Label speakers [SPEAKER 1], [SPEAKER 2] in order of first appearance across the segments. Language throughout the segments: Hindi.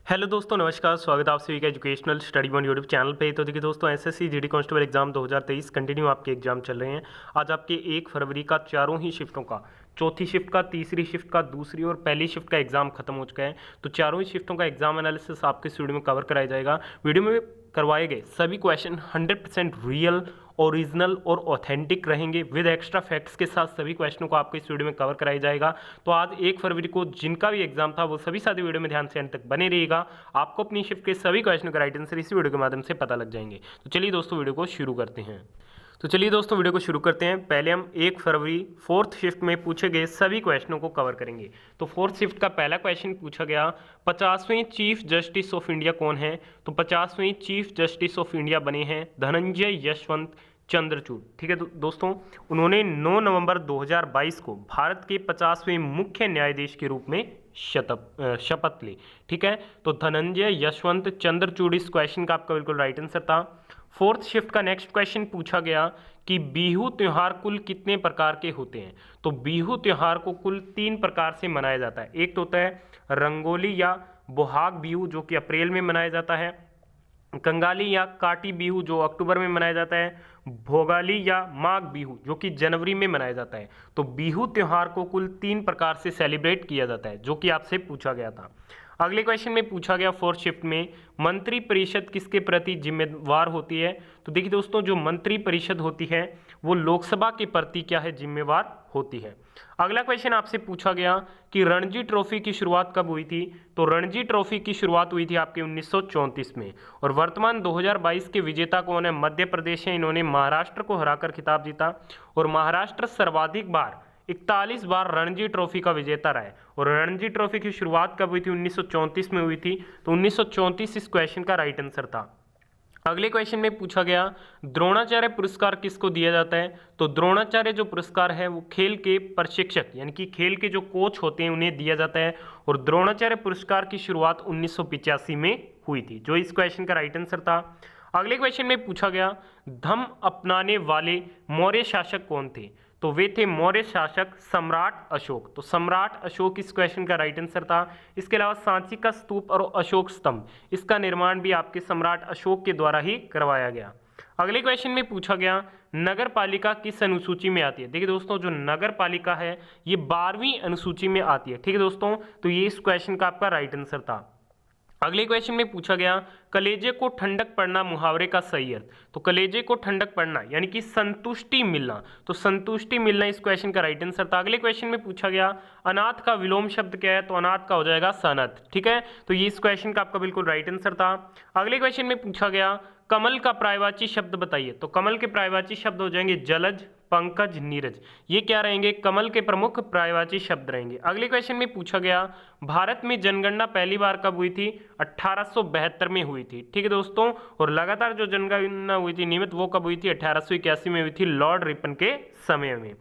[SPEAKER 1] हेलो दोस्तों, नमस्कार। स्वागत है आप सभी का educational study one YouTube channel पे। तो देखिए दोस्तों, SSC GD constable exam 2023 continue आपके एग्जाम चल रहे हैं। आज आपके 1 फरवरी का चारों ही शिफ्टों का, चौथी शिफ्ट का, तीसरी शिफ्ट का, दूसरी और पहली शिफ्ट का एग्जाम खत्म हो चुका है। तो चारों ही शिफ्टों का एग्जाम एनालिसिस आपके इस वीडियो में कवर कराया जाएगा। वीडियो में करवाए गए सभी क्वेश्चन 100% रियल, ओरिजिनल और ऑथेंटिक रहेंगे। विद एक्स्ट्रा फैक्ट्स के साथ सभी क्वेश्चनों को आपको इस वीडियो में कवर कराया जाएगा। तो आज 1 फरवरी को जिनका भी एग्जाम था वो सभी साथी वीडियो में ध्यान से अंत तक बने रहिएगा। आपको अपनी शिफ्ट के सभी क्वेश्चनों का राइट आंसर इसी वीडियो के माध्यम से पता लग जाएंगे। तो चलिए दोस्तों, वीडियो को शुरू करते हैं। पहले हम 1 फरवरी फोर्थ शिफ्ट में पूछे गए सभी क्वेश्चनों को कवर करेंगे। तो फोर्थ शिफ्ट का पहला क्वेश्चन पूछा गया, 50वें चीफ जस्टिस ऑफ इंडिया कौन है? तो 50वें चीफ जस्टिस ऑफ इंडिया बने हैं धनंजय यशवंत चंद्रचूड़। ठीक है दोस्तों, उन्होंने 9 नवंबर 2022 को भारत के 50वें मुख्य न्यायाधीश के रूप में शपथ ली। ठीक है, तो धनंजय यशवंत चंद्रचूड़ इस क्वेश्चन का आपका बिल्कुल राइट आंसर था। फोर्थ शिफ्ट का नेक्स्ट क्वेश्चन पूछा गया कि बिहू त्योहार कुल कितने प्रकार के होते हैं? तो बिहू त्योहार को कुल 3 प्रकार से मनाया जाता है। एक तो होता है रंगोली या बोहाग बिहू, जो कि अप्रैल में मनाया जाता है, कंगाली या काटी बिहू जो अक्टूबर में मनाया जाता है, भोगाली या माघ बिहू जो कि जनवरी में मनाया जाता है। तो बिहू त्योहार को कुल 3 प्रकार से सेलिब्रेट किया जाता है, जो कि आपसे पूछा गया था। अगले क्वेश्चन में पूछा गया फोर्थ शिफ्ट में, मंत्री परिषद किसके प्रति जिम्मेवार होती है? तो देखिए दोस्तों, जो मंत्री परिषद होती है वो लोकसभा के प्रति क्या है, जिम्मेवार होती है। अगला क्वेश्चन आपसे पूछा गया कि रणजी ट्रॉफी की शुरुआत कब हुई थी? तो रणजी ट्रॉफी की शुरुआत हुई थी आपके 1934 में। और वर्तमान 2022 के विजेता कौन है? मध्य प्रदेश है। इन्होंने महाराष्ट्र को हराकर खिताब जीता और महाराष्ट्र सर्वाधिक बार 41 बार रणजी ट्रॉफी का विजेता रहा है। और रणजी ट्रॉफी की शुरुआत कब हुई थी? 1934 में हुई थी। तो 1934 इस क्वेश्चन का राइट आंसर था। अगले क्वेश्चन में पूछा गया, द्रोणाचार्य पुरस्कार किसको दिया जाता है? तो द्रोणाचार्य जो पुरस्कार है वो खेल के प्रशिक्षक यानी कि खेल के जो कोच होते हैं उन्हें दिया जाता है। और द्रोणाचार्य पुरस्कार की शुरुआत 1985 में हुई थी, जो इस क्वेश्चन का राइट आंसर था। अगले क्वेश्चन में पूछा गया, धम्म अपनाने वाले मौर्य शासक कौन थे? तो वे थे मौर्य शासक सम्राट अशोक। तो सम्राट अशोक इस क्वेश्चन का राइट आंसर था। इसके अलावा सांची का स्तूप और अशोक स्तंभ, इसका निर्माण भी आपके सम्राट अशोक के द्वारा ही करवाया गया। अगले क्वेश्चन में पूछा गया, नगर पालिका किस अनुसूची में आती है? देखिए दोस्तों, जो नगर पालिका है ये 12वीं अनुसूची में आती है। ठीक है दोस्तों, तो ये इस क्वेश्चन का आपका राइट आंसर था। अगले क्वेश्चन में पूछा गया, कलेजे को ठंडक पड़ना मुहावरे का सही अर्थ? तो कलेजे को ठंडक पड़ना यानी कि संतुष्टि मिलना। तो संतुष्टि मिलना इस क्वेश्चन का राइट आंसर था। अगले क्वेश्चन में पूछा गया, अनाथ का विलोम शब्द क्या है? तो अनाथ का हो जाएगा सनत। ठीक है, तो ये इस क्वेश्चन का आपका बिल्कुल राइट आंसर था। अगले क्वेश्चन में पूछा गया, कमल का पर्यायवाची शब्द बताइए। तो कमल के पर्यायवाची शब्द हो जाएंगे जलज, पंकज, नीरज। ये क्या रहेंगे? कमल के प्रमुख पर्यायवाची शब्द रहेंगे। अगले क्वेश्चन में पूछा गया, भारत में जनगणना पहली बार कब हुई थी? 1872 में हुई थी। ठीक है दोस्तों, और लगातार जो जनगणना हुई थी नियमित, वो कब हुई थी? 1881 में हुई थी, लॉर्ड रिपन के समय में।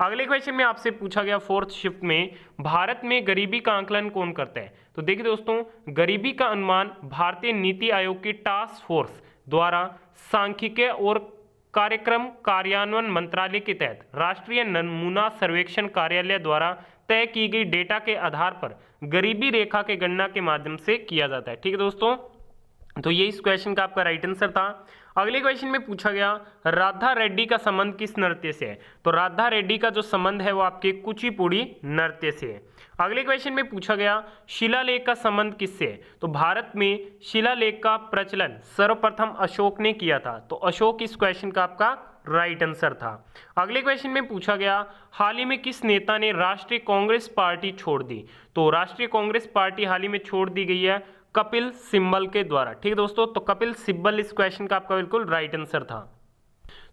[SPEAKER 1] अगले क्वेश्चन में आपसे पूछा गया फोर्थ शिफ्ट में, भारत में गरीबी का आंकलन कौन करता है? तो देखिए दोस्तों, गरीबी का अनुमान भारतीय नीति आयोग की टास्क फोर्स द्वारा सांख्यिकीय और कार्यक्रम कार्यान्वयन मंत्रालय के तहत राष्ट्रीय नमूना सर्वेक्षण कार्यालय द्वारा तय की गई डेटा के आधार पर गरीबी रेखा के गणना के माध्यम से किया जाता है। ठीक है दोस्तों, तो ये इस क्वेश्चन का आपका राइट आंसर था। अगले क्वेश्चन में पूछा गया, राधा रेड्डी का संबंध किस नृत्य से है? तो राधा रेड्डी का जो संबंध है वो आपके कुचिपुड़ी नृत्य से है। अगले क्वेश्चन में पूछा गया, शिलालेख का संबंध किससे है? तो भारत में शिलालेख का प्रचलन सर्वप्रथम अशोक ने किया था। तो अशोक इस क्वेश्चन का आपका राइट आंसर था। अगले क्वेश्चन में पूछा गया, हाल ही में किस नेता ने राष्ट्रीय कांग्रेस पार्टी छोड़ दी? तो राष्ट्रीय कांग्रेस पार्टी हाल ही में छोड़ दी गई है कपिल सिब्बल के द्वारा। ठीक है दोस्तों, तो कपिल सिब्बल इस क्वेश्चन का आपका बिल्कुल राइट आंसर था।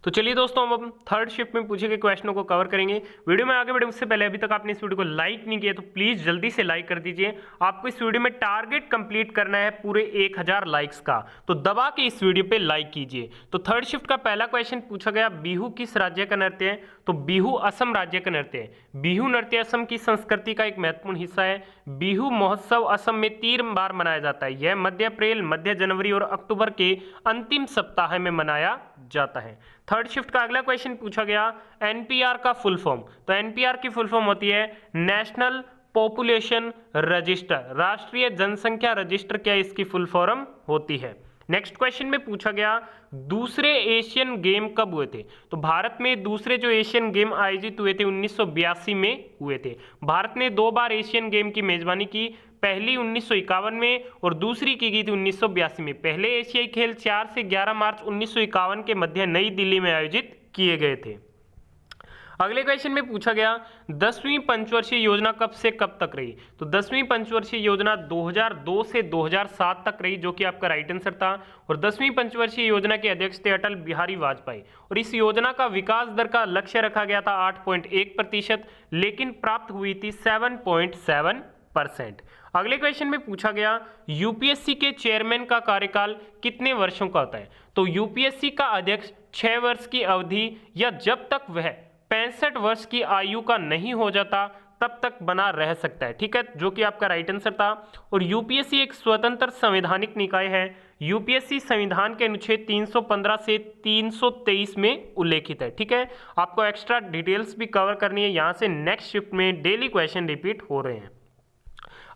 [SPEAKER 1] तो चलिए दोस्तों, अब हम थर्ड शिफ्ट में पूछे गए क्वेश्चनों को कवर करेंगे। वीडियो में आगे बढ़े उससे पहले अभी तक आपने इस वीडियो को लाइक नहीं किया तो प्लीज जल्दी से लाइक कर दीजिए। आपको इस वीडियो में टारगेट कंप्लीट करना है पूरे 1000 लाइक्स का, तो दबा के इस वीडियो पे लाइक कीजिए। तो थर्ड शिफ्ट का पहला क्वेश्चन पूछा गया, बिहू किस राज्य का नृत्य है? तो बिहू असम राज्य का नृत्य है। बिहू नृत्य असम की संस्कृति का एक महत्वपूर्ण हिस्सा है। बिहू महोत्सव असम में 3 बार मनाया जाता है। यह मध्य अप्रैल, मध्य जनवरी और अक्टूबर के अंतिम सप्ताह में मनाया जाता है। थर्ड शिफ्ट का अगला क्वेश्चन पूछा गया, एनपीआर का फुल फॉर्म। तो एनपीआर की फुल फॉर्म होती है नेशनल पॉपुलेशन रजिस्टर, राष्ट्रीय जनसंख्या रजिस्टर क्या इसकी फुल फॉर्म होती है। नेक्स्ट क्वेश्चन में पूछा गया दूसरे एशियन गेम कब हुए थे। तो भारत में दूसरे जो एशियन गेम आयोजित हुए थे 1982 में हुए थे। भारत ने 2 बार एशियन गेम की मेजबानी की, पहली 1951 में और दूसरी की गई थी 1982 में। पहले एशियाई खेल 4 से 11 मार्च 1951 के मध्य नई दिल्ली में आयोजित किए गए थे। अगले क्वेश्चन में पूछा गया 10वीं पंचवर्षीय योजना कब से कब तक रही। तो 10वीं पंचवर्षीय योजना 2002 से 2007 तक रही, जो कि आपका राइट आंसर था। और 10वीं पंचवर्षीय योजना के अध्यक्ष थे अटल बिहारी वाजपेयी। और इस योजना का विकास दर का लक्ष्य रखा गया था 8.1%, लेकिन प्राप्त हुई थी 7.7%। अगले क्वेश्चन में पूछा गया यूपीएससी के चेयरमैन का कार्यकाल कितने वर्षों का होता है। तो यूपीएससी का अध्यक्ष 6 वर्ष की अवधि या जब तक वह 65 वर्ष की आयु का नहीं हो जाता तब तक बना रह सकता है, ठीक है, जो कि आपका राइट आंसर था। और यूपीएससी एक स्वतंत्र संवैधानिक निकाय है। यूपीएससी संविधान के अनुच्छेद 315 से 323 में उल्लेखित है, ठीक है। आपको एक्स्ट्रा डिटेल्स भी कवर करनी है, यहाँ से नेक्स्ट शिफ्ट में डेली क्वेश्चन रिपीट हो रहे हैं।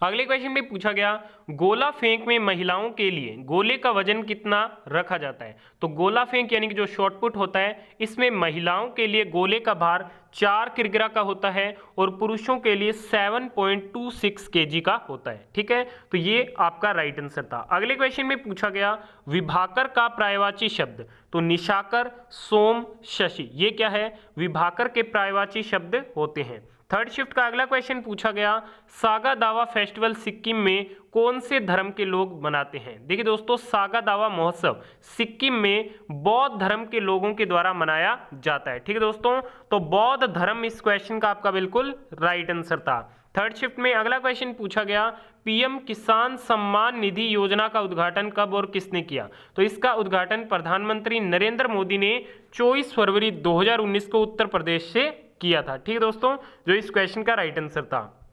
[SPEAKER 1] अगले क्वेश्चन में पूछा गया गोला फेंक में महिलाओं के लिए गोले का वजन कितना रखा जाता है। तो गोला फेंक यानी कि जो शॉटपुट होता है, इसमें महिलाओं के लिए गोले का भार 4 किलोग्राम का होता है और पुरुषों के लिए 7.26 kg का होता है, ठीक है। तो ये आपका राइट आंसर था। अगले क्वेश्चन में पूछा गया विभाकर का पर्यायवाची शब्द। तो निशाकर, सोम, शशि, ये क्या है, विभाकर के पर्यायवाची शब्द होते हैं। थर्ड शिफ्ट का अगला क्वेश्चन पूछा गया सागा दावा फेस्टिवल सिक्किम में कौन से धर्म के लोग मनाते हैं। देखिए दोस्तों, सागा दावा महोत्सव सिक्किम में बौद्ध धर्म के लोगों के द्वारा मनाया जाता है, ठीक है दोस्तों। तो बौद्ध धर्म इस क्वेश्चन का आपका बिल्कुल राइट आंसर था। थर्ड शिफ्ट में अगला क्वेश्चन पूछा गया पीएम किसान सम्मान निधि योजना का उद्घाटन कब और किसने किया। तो इसका उद्घाटन प्रधानमंत्री नरेंद्र मोदी ने 24 फरवरी 2019 को उत्तर प्रदेश से किया था, ठीक है दोस्तों, जो इस क्वेश्चन का राइट आंसर था।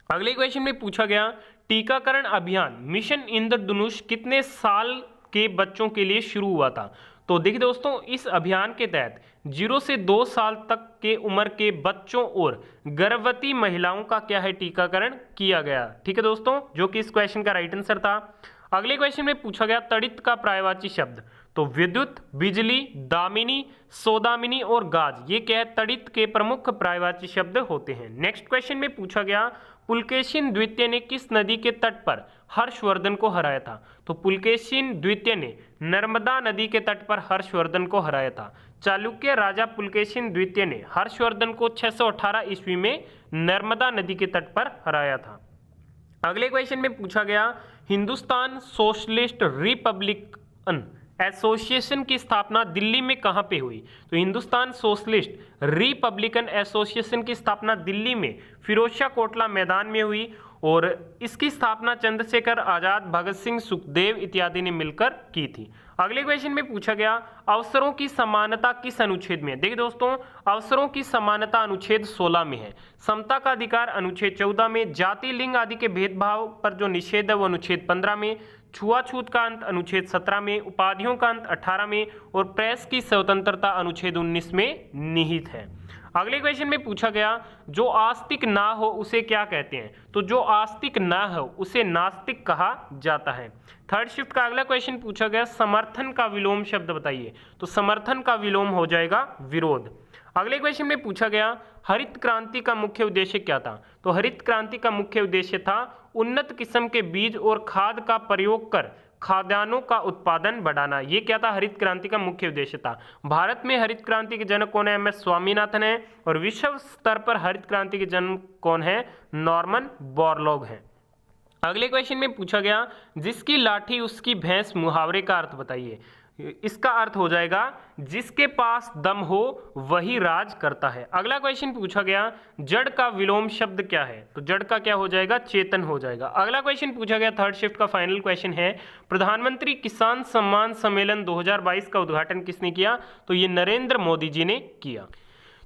[SPEAKER 1] अगले क्वेश्चन में पूछा गया टीकाकरण अभियान मिशन इंद्रधनुष कितने साल के बच्चों के लिए शुरू हुआ था। तो देखिए दोस्तों, इस अभियान के तहत 0 से 2 साल तक के उम्र के बच्चों और गर्भवती महिलाओं का क्या है टीकाकरण किया गया, ठीक है दोस्तों, जो कि इस क्वेश्चन का राइट आंसर था। अगले क्वेश्चन में पूछा गया तड़ित का पर्यायवाची शब्द। तो विद्युत, बिजली, दामिनी, सौदामिनी और गाज, ये क्या है, तड़ित के प्रमुख पर्यायवाची शब्द होते हैं। नेक्स्ट क्वेश्चन में पूछा गया पुलकेशिन द्वितीय ने किस नदी के तट पर हर्षवर्धन को हराया था। तो पुलकेशिन द्वितीय ने नर्मदा नदी के तट पर हर्षवर्धन को हराया था। चालुक्य राजा पुलकेशिन द्वितीय ने हर्षवर्धन को 618 ईस्वी में नर्मदा नदी के तट पर हराया था। अगले क्वेश्चन में पूछा गया हिंदुस्तान सोशलिस्ट रिपब्लिकन एसोसिएशन की स्थापना दिल्ली में कहां पे हुई। तो हिंदुस्तान सोशलिस्ट रिपब्लिकन एसोसिएशन की स्थापना दिल्ली में फिरोजशाह कोटला मैदान में हुई और इसकी स्थापना चंद्रशेखर आजाद, भगत सिंह, सुखदेव इत्यादि ने मिलकर की थी। अगले क्वेश्चन में पूछा गया अवसरों की समानता किस अनुच्छेद में है। देखिए दोस्तों, अवसरों की समानता अनुच्छेद 16 में है, समता का अधिकार अनुच्छेद 14 में, जाति लिंग आदि के भेदभाव पर जो निषेध है वो अनुच्छेद 15 में, छुआछूत का अंत अनुच्छेद 17 में, उपाधियों का अंत 18 में और प्रेस की स्वतंत्रता अनुच्छेद 19 में निहित है। अगले क्वेश्चन में पूछा गया जो आस्तिक ना हो उसे क्या कहते हैं। तो जो आस्तिक ना हो उसे नास्तिक कहा जाता है। थर्ड शिफ्ट का अगला क्वेश्चन पूछा गया समर्थन का विलोम शब्द बताइए। तो समर्थन का विलोम हो जाएगा विरोध। अगले क्वेश्चन में पूछा गया हरित क्रांति का मुख्य उद्देश्य क्या था। तो हरित क्रांति का मुख्य उद्देश्य था उन्नत किस्म के बीज और खाद का प्रयोग कर खाद्यान्नों का उत्पादन बढ़ाना। ये क्या था, हरित क्रांति का मुख्य उद्देश्य था। भारत में हरित क्रांति के जनक कौन है, एम एस स्वामीनाथन है, और विश्व स्तर पर हरित क्रांति के जनक कौन है, नॉर्मन बोरलॉग है। अगले क्वेश्चन में पूछा गया जिसकी लाठी उसकी भैंस मुहावरे का अर्थ बताइए। इसका अर्थ हो जाएगा जिसके पास दम हो वही राज करता है। अगला क्वेश्चन पूछा गया जड़ का विलोम शब्द क्या है। तो जड़ का क्या हो जाएगा, चेतन हो जाएगा। अगला क्वेश्चन पूछा गया थर्ड शिफ्ट का फाइनल क्वेश्चन है प्रधानमंत्री किसान सम्मान सम्मेलन 2022 का उद्घाटन किसने किया। तो ये नरेंद्र मोदी जी ने किया।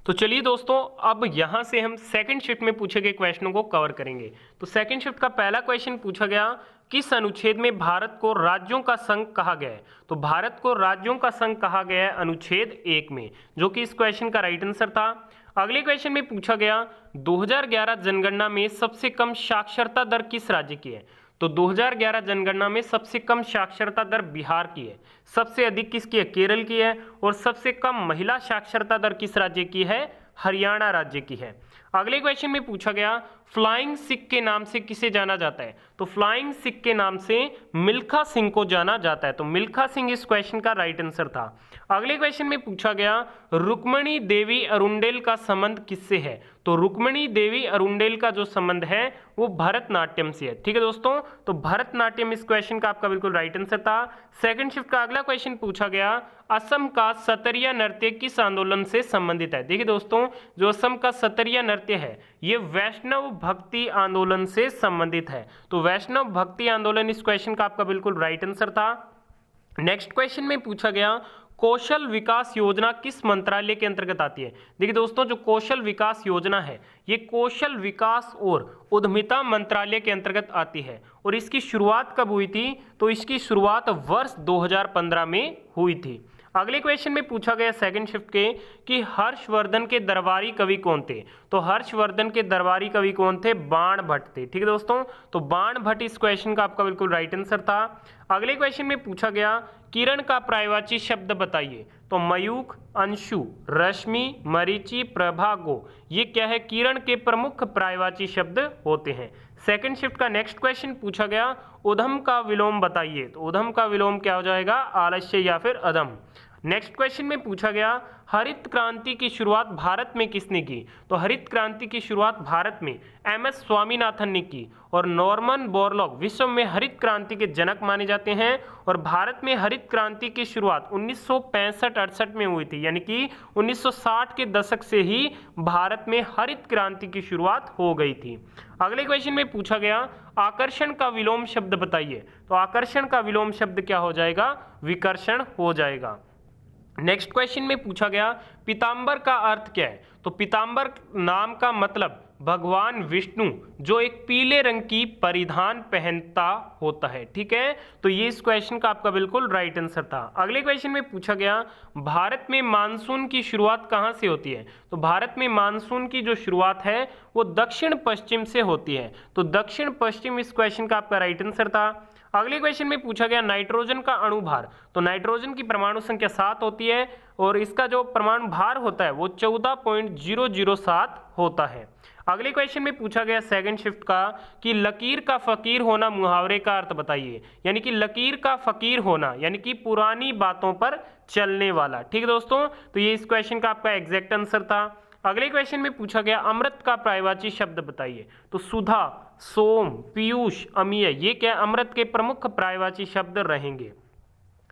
[SPEAKER 1] तो चलिए दोस्तों, अब यहाँ से हम सेकंड शिफ्ट में पूछे गए क्वेश्चनों को कवर करेंगे। तो सेकंड शिफ्ट का पहला क्वेश्चन पूछा गया किस अनुच्छेद में भारत को राज्यों का संघ कहा गया है। तो भारत को राज्यों का संघ कहा गया है अनुच्छेद 1 में, जो कि इस क्वेश्चन का राइट आंसर था। अगले क्वेश्चन में पूछा गया 2011 जनगणना में सबसे कम साक्षरता दर किस राज्य की है? तो 2011 जनगणना में सबसे कम साक्षरता दर बिहार की है, सबसे अधिक किसकी है? केरल की है। और सबसे कम महिला साक्षरता दर किस राज्य की है? हरियाणा राज्य की है। अगले क्वेश्चन में पूछा गया फ्लाइंग सिख के नाम से किसे जाना जाता है? तो फ्लाइंग सिख के नाम से मिल्खा सिंह को जाना जाता है। तो मिल्खा सिंह इस क्वेश्चन का राइट आंसर था। अगले क्वेश्चन में पूछा गया रुक्मिणी देवी अरुंडेल का संबंध किससे है? तो रुक्मिणी देवी अरुंडेल का जो संबंध है वो भरतनाट्यम से है। ठीक है दोस्तों, तो भरतनाट्यम इस क्वेश्चन का आपका बिल्कुल राइट आंसर था। सेकंड शिफ्ट का अगला क्वेश्चन पूछा गया असम का सतरिया नृत्य किस आंदोलन से संबंधित है? देखिए दोस्तों, जो असम का सतरिया नृत्य है ये वैष्णव भक्ति आंदोलन से संबंधित है। तो वैष्णव भक्ति आंदोलन इस क्वेश्चन का आपका बिल्कुल राइट आंसर था। नेक्स्ट क्वेश्चन में पूछा गया कौशल विकास योजना किस मंत्रालय के अंतर्गत आती है? देखिए दोस्तों, जो कौशल विकास योजना है ये कौशल विकास और उद्यमिता मंत्रालय के अंतर्गत आती है। और इसकी शुरुआत कब हुई थी? तो इसकी शुरुआत वर्ष 2015 में हुई थी। अगले क्वेश्चन में पूछा गया सेकंड शिफ्ट के कि हर्षवर्धन के दरबारी कवि कौन थे? तो हर्षवर्धन के दरबारी कवि कौन थे? बाण भट्ट थे। ठीक है दोस्तों, तो बाण भट्ट इस क्वेश्चन का आपका बिल्कुल राइट आंसर था। अगले क्वेश्चन में पूछा गया किरण का पर्यायवाची शब्द बताइए। तो मयूख, अंशु, रश्मि, मरीचि, प्रभा, गो, ये क्या है? किरण के प्रमुख पर्यायवाची शब्द होते हैं। सेकंड शिफ्ट का नेक्स्ट क्वेश्चन पूछा गया उधम का विलोम बताइए। तो उधम का विलोम क्या हो जाएगा? आलस्य या फिर अधम। नेक्स्ट क्वेश्चन में पूछा गया हरित क्रांति की शुरुआत भारत में किसने की? तो हरित क्रांति की शुरुआत भारत में एम.एस. स्वामीनाथन ने की। और नॉर्मन बोरलॉग विश्व में हरित क्रांति के जनक माने जाते हैं। और भारत में हरित क्रांति की शुरुआत 1965-68 में हुई थी, यानी कि 1960 के दशक से ही भारत में हरित क्रांति की शुरुआत हो गई थी। अगले क्वेश्चन में पूछा गया आकर्षण का विलोम शब्द बताइए। तो आकर्षण का विलोम शब्द क्या हो जाएगा? विकर्षण हो जाएगा। नेक्स्ट क्वेश्चन में पूछा गया पीतांबर का अर्थ क्या है? तो पीतांबर नाम का मतलब भगवान विष्णु जो एक पीले रंग की परिधान पहनता होता है। ठीक है, तो ये इस क्वेश्चन का आपका बिल्कुल राइट आंसर था। अगले क्वेश्चन में पूछा गया भारत में मानसून की शुरुआत कहाँ से होती है? तो भारत में मानसून की जो शुरुआत है वो दक्षिण पश्चिम से होती है। तो दक्षिण पश्चिम इस क्वेश्चन का आपका राइट आंसर था। अगले क्वेश्चन में पूछा गया नाइट्रोजन का अणुभार। तो नाइट्रोजन की परमाणु संख्या 7 होती है और इसका जो परमाणु भार होता है वो 14.007 होता है। अगले क्वेश्चन में पूछा गया सेकंड शिफ्ट का कि लकीर का फकीर होना मुहावरे का अर्थ बताइए। यानी कि लकीर का फकीर होना यानी कि पुरानी बातों पर चलने वाला। ठीक है दोस्तों, तो ये इस क्वेश्चन का आपका एग्जैक्ट आंसर था। अगले क्वेश्चन में पूछा गया अमृत का पर्यायवाची शब्द बताइए। तो सुधा, सोम, पीयूष, अमीय, ये क्या अमृत के प्रमुख पर्यायवाची शब्द रहेंगे।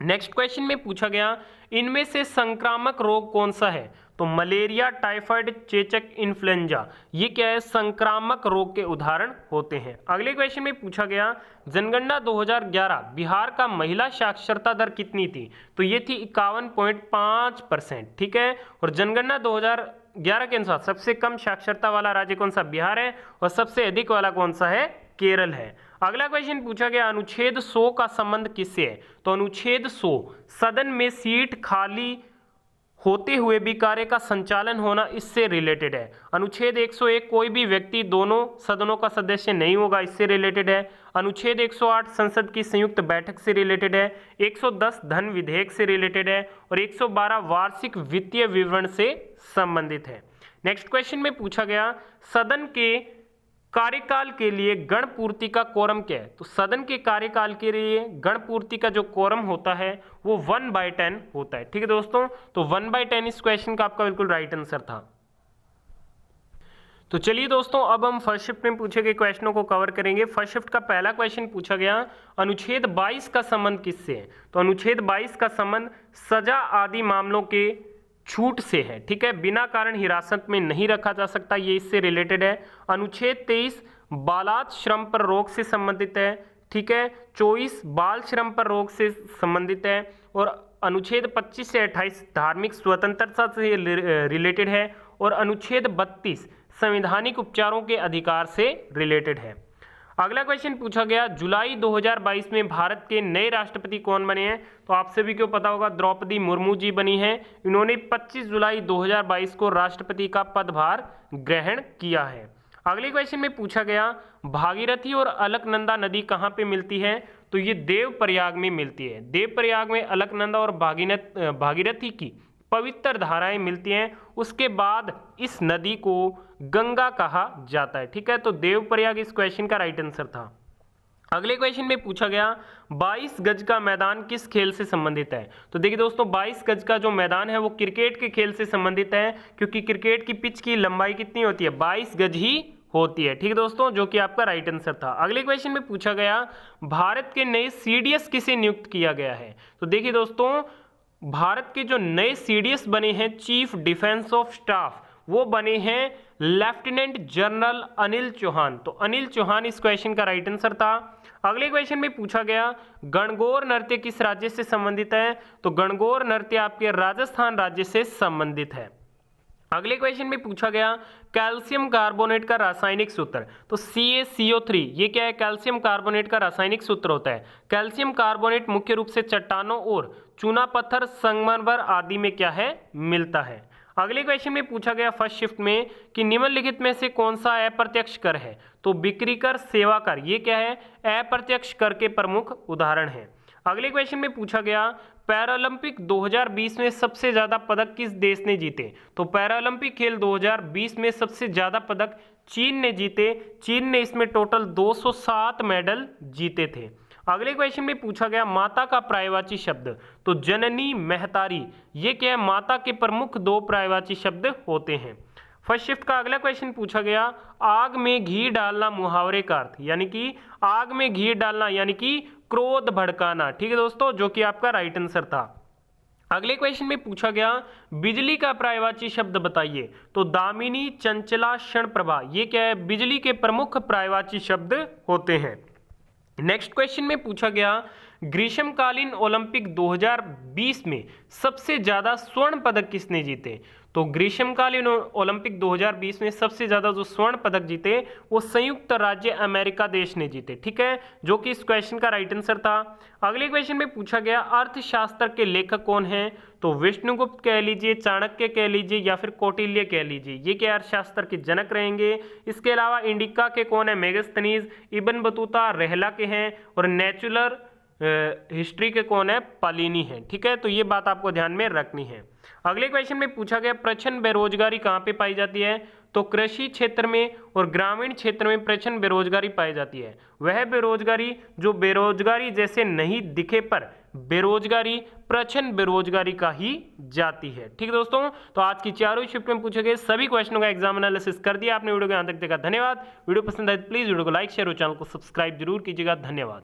[SPEAKER 1] नेक्स्ट क्वेश्चन में पूछा गया इनमें से संक्रामक रोग कौन सा है? तो मलेरिया, टाइफाइड, चेचक, इन्फ्लुएंजा, ये क्या है? संक्रामक रोग के उदाहरण होते हैं। अगले क्वेश्चन में पूछा गया जनगणना 2011 बिहार का महिला साक्षरता दर कितनी थी? तो ये थी 51.5%। ठीक है, और जनगणना 2011 के अनुसार सबसे कम साक्षरता वाला राज्य कौन सा? बिहार है। और सबसे अधिक वाला कौन सा है? केरल है। अगला क्वेश्चन पूछा गया अनुच्छेद 100 का संबंध किससे है? तो अनुच्छेद 100 सदन में सीट खाली होते हुए भी कार्य का संचालन होना इससे रिलेटेड है। अनुच्छेद 101 कोई भी व्यक्ति दोनों सदनों का सदस्य नहीं होगा, इससे रिलेटेड है। अनुच्छेद 108 संसद की संयुक्त बैठक से रिलेटेड है। 110 धन विधेयक से रिलेटेड है और 112 वार्षिक वित्तीय विवरण से संबंधित है। नेक्स्ट क्वेश्चन में पूछा गया सदन के कार्यकाल के लिए गण पूर्ति का कोरम क्या है? तो सदन के कार्यकाल के लिए गण पूर्ति का जो कोरम होता है वो 1/10 होता है। ठीक है दोस्तों, तो 1/10 इस क्वेश्चन का आपका बिल्कुल राइट आंसर था। तो चलिए दोस्तों, अब हम फर्स्ट शिफ्ट में पूछे गए क्वेश्चनों को कवर करेंगे। फर्स्ट शिफ्ट का पहला क्वेश्चन पूछा गया अनुच्छेद 22 का संबंध किससे है? तो अनुच्छेद 22 का संबंध सजा आदि मामलों के छूट से है। ठीक है, बिना कारण हिरासत में नहीं रखा जा सकता, ये इससे रिलेटेड है। अनुच्छेद 23 बालात श्रम पर रोक से संबंधित है। ठीक है, 24 बाल श्रम पर रोक से संबंधित है और अनुच्छेद 25 से 28 धार्मिक स्वतंत्रता से रिलेटेड है और अनुच्छेद 32 संवैधानिक उपचारों के अधिकार से रिलेटेड है। अगला क्वेश्चन पूछा गया जुलाई 2022 में भारत के नए राष्ट्रपति कौन बने हैं? तो आप सभी को पता होगा द्रौपदी मुर्मू जी बनी हैं। इन्होंने 25 जुलाई 2022 को राष्ट्रपति का पदभार ग्रहण किया है। अगले क्वेश्चन में पूछा गया भागीरथी और अलकनंदा नदी कहाँ पे मिलती है? तो ये देवप्रयाग में मिलती है। देवप्रयाग में अलकनंदा और भागीरथी की पवित्र धाराएं मिलती हैं। उसके बाद इस नदी को गंगा कहा जाता है। ठीक है, तो देवप्रयाग इस क्वेश्चन का राइट आंसर था। अगले क्वेश्चन में पूछा गया 22 गज का मैदान किस खेल से संबंधित है? तो देखिए दोस्तों 22 गज का जो मैदान है वो क्रिकेट के खेल से संबंधित है, क्योंकि क्रिकेट की पिच की लंबाई कितनी होती है? 22 गज ही होती है। ठीक है दोस्तों, जो कि आपका राइट आंसर था। अगले क्वेश्चन में पूछा गया भारत के नए सीडीएस किसे नियुक्त किया गया है? तो देखिए दोस्तों भारत के जो नए सीडीएस बने हैं चीफ डिफेंस ऑफ स्टाफ, वो बने हैं लेफ्टिनेंट जनरल अनिल चौहान। तो अनिल चौहान इस क्वेश्चन का राइट आंसर था। अगले क्वेश्चन में पूछा गया गणगौर नृत्य किस राज्य से संबंधित है? तो गणगौर नृत्य आपके राजस्थान राज्य से संबंधित है। अगले क्वेश्चन में पूछा गया कैल्शियम कार्बोनेट का रासायनिक सूत्र। तो CaCO3 ये क्या है? कैल्शियम कार्बोनेट का रासायनिक सूत्र होता है। कैल्शियम कार्बोनेट मुख्य रूप से चट्टानों और चूना पत्थर संगमरमर आदि में क्या है? मिलता है। अगले क्वेश्चन में पूछा गया फर्स्ट शिफ्ट में कि निम्नलिखित में से कौन सा अप्रत्यक्ष कर है? तो बिक्री कर, सेवा कर, ये क्या है? अप्रत्यक्ष कर के प्रमुख उदाहरण है। अगले क्वेश्चन में पूछा गया पैरालंपिक 2020 में सबसे ज्यादा पदक किस देश ने जीते? तो पैरालंपिक खेल 2020 में सबसे ज्यादा पदक चीन ने जीते। चीन ने इसमें टोटल 207 मेडल जीते थे। अगले क्वेश्चन में पूछा गया माता का पर्यायवाची शब्द। तो जननी, महतारी, ये क्या है? माता के प्रमुख दो पर्यायवाची शब्द होते हैं। फर्स्ट शिफ्ट का अगला क्वेश्चन पूछा गया आग में घी डालना मुहावरे का अर्थ, यानी कि आग में घी डालना यानी कि क्रोध भड़काना। ठीक है दोस्तों, जो कि आपका राइट आंसर था। अगले क्वेश्चन में पूछा गया बिजली का पर्यायवाची शब्द बताइए। तो दामिनी, चंचला, क्षणप्रभा, ये क्या है? बिजली के प्रमुख पर्यायवाची शब्द होते हैं। नेक्स्ट क्वेश्चन में पूछा गया ग्रीष्मकालीन ओलंपिक 2020 में सबसे ज्यादा स्वर्ण पदक किसने जीते? तो ग्रीष्मकालीन ओलंपिक 2020 में सबसे ज्यादा जो स्वर्ण पदक जीते वो संयुक्त राज्य अमेरिका देश ने जीते। ठीक है, जो कि इस क्वेश्चन का राइट आंसर था। अगले क्वेश्चन में पूछा गया अर्थशास्त्र के लेखक कौन हैं? तो विष्णुगुप्त कह लीजिए, चाणक्य कह लीजिए या फिर कौटिल्य कह लीजिए, ये क्या अर्थशास्त्र के जनक रहेंगे। इसके अलावा इंडिका के कौन है? मेगास्थनीज, इब्न बतूता रहला के हैं और नेचुरल हिस्ट्री के कौन है? पालिनी है। ठीक है, तो ये बात आपको ध्यान में रखनी है। अगले क्वेश्चन में पूछा गया प्रचंड बेरोजगारी कहाँ पे पाई जाती है? तो कृषि क्षेत्र में और ग्रामीण क्षेत्र में प्रचंड बेरोजगारी पाई जाती है। वह बेरोजगारी जो बेरोजगारी जैसे नहीं दिखे पर बेरोजगारी प्रचंड बेरोजगारी का ही जाती है। ठीक है दोस्तों, तो आज की चारों शिफ्ट में पूछे गए सभी क्वेश्चनों का एग्जाम एनालिसिस कर दिया आपने। वीडियो को यहाँ तक देखा, धन्यवाद। वीडियो पसंद आए प्लीज वीडियो को लाइक, शेयर और चैनल को सब्सक्राइब जरूर कीजिएगा। धन्यवाद।